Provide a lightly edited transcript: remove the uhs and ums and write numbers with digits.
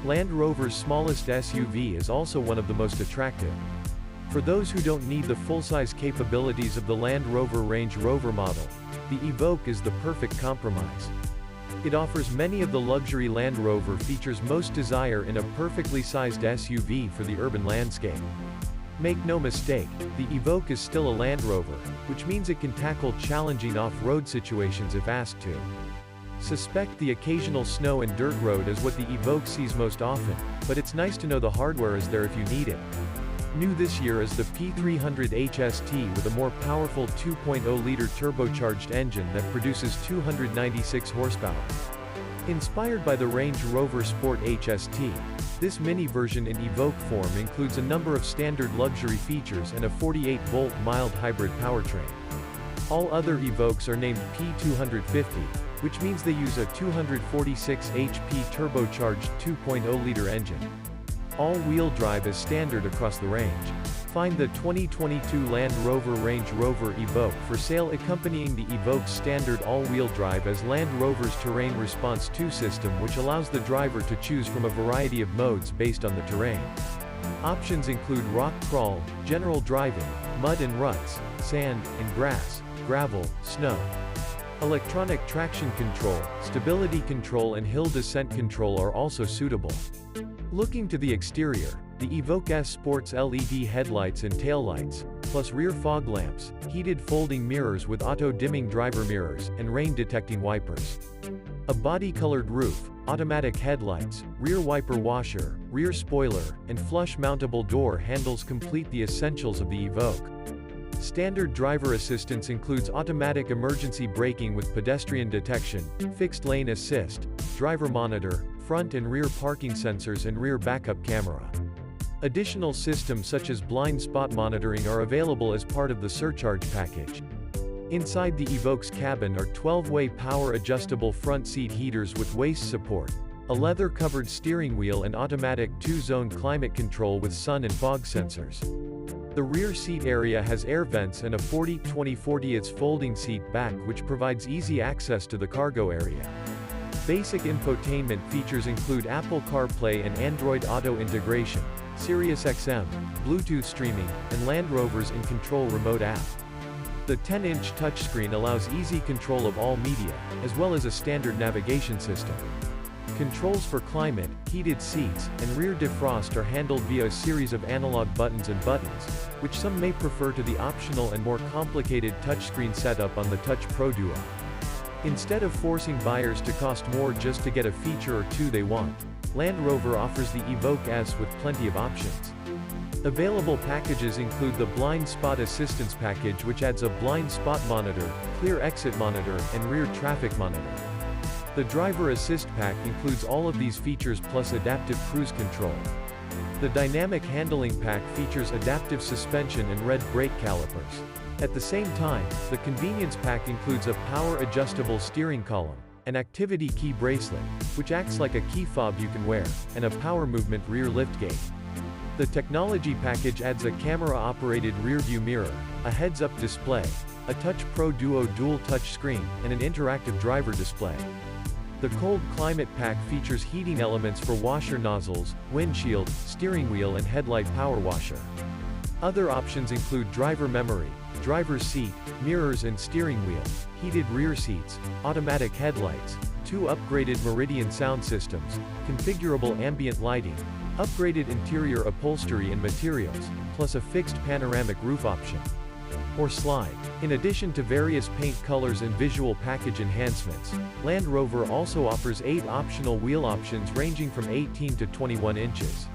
Land Rover's smallest SUV is also one of the most attractive. For those who don't need the full-size capabilities of the Land Rover Range Rover model, the Evoque is the perfect compromise. It offers many of the luxury Land Rover features most desire in a perfectly sized SUV for the urban landscape. Make no mistake, the Evoque is still a Land Rover, which means it can tackle challenging off-road situations if asked to. Suspect the occasional snow and dirt road is what the Evoque sees most often, but it's nice to know the hardware is there if you need it. New this year is the P300 HST with a more powerful 2.0-liter turbocharged engine that produces 296 horsepower. Inspired by the Range Rover Sport HST, this mini version in Evoque form includes a number of standard luxury features and a 48-volt mild hybrid powertrain. All other Evoques are named P250, which means they use a 246 HP turbocharged 2.0-liter engine. All-wheel drive is standard across the range. Find the 2022 Land Rover Range Rover Evoque for sale accompanying the Evoque's standard all-wheel drive as Land Rover's Terrain Response 2 system, which allows the driver to choose from a variety of modes based on the terrain. Options include rock crawl, general driving, mud and ruts, sand and grass, gravel, snow. Electronic traction control, stability control and hill descent control are also suitable. Looking to the exterior, the Evoque S sports LED headlights and taillights, plus rear fog lamps, heated folding mirrors with auto-dimming driver mirrors, and rain-detecting wipers. A body-colored roof, automatic headlights, rear wiper washer, rear spoiler, and flush-mountable door handles complete the essentials of the Evoque. Standard driver assistance includes automatic emergency braking with pedestrian detection, fixed lane assist, driver monitor, front and rear parking sensors and rear backup camera. Additional systems such as blind spot monitoring are available as part of the surcharge package. Inside the Evoque's cabin are 12-way power-adjustable front seat heaters with waist support, a leather-covered steering wheel and automatic 2-zone climate control with sun and fog sensors. The rear seat area has air vents and a 40-20-40 folding seat back which provides easy access to the cargo area. Basic infotainment features include Apple CarPlay and Android Auto integration, Sirius XM, Bluetooth streaming, and Land Rover's In Control remote app. The 10-inch touchscreen allows easy control of all media, as well as a standard navigation system. Controls for climate, heated seats, and rear defrost are handled via a series of analog buttons and buttons, which some may prefer to the optional and more complicated touchscreen setup on the Touch Pro Duo. Instead of forcing buyers to cost more just to get a feature or two they want, Land Rover offers the Evoque S with plenty of options. Available packages include the Blind Spot Assistance Package, which adds a blind spot monitor, clear exit monitor, and rear traffic monitor. The Driver Assist Pack includes all of these features plus adaptive cruise control. The Dynamic Handling Pack features adaptive suspension and red brake calipers. At the same time, the Convenience Pack includes a power-adjustable steering column, an activity key bracelet, which acts like a key fob you can wear, and a power movement rear liftgate. The Technology Package adds a camera-operated rear-view mirror, a heads-up display, a Touch Pro Duo dual touch screen, and an interactive driver display. The Cold Climate Pack features heating elements for washer nozzles, windshield, steering wheel and headlight power washer. Other options include driver memory, driver's seat, mirrors and steering wheel, heated rear seats, automatic headlights, 2 upgraded Meridian sound systems, configurable ambient lighting, upgraded interior upholstery and materials, plus a fixed panoramic roof option. Or slide. In addition to various paint colors and visual package enhancements, Land Rover also offers 8 optional wheel options ranging from 18 to 21 inches.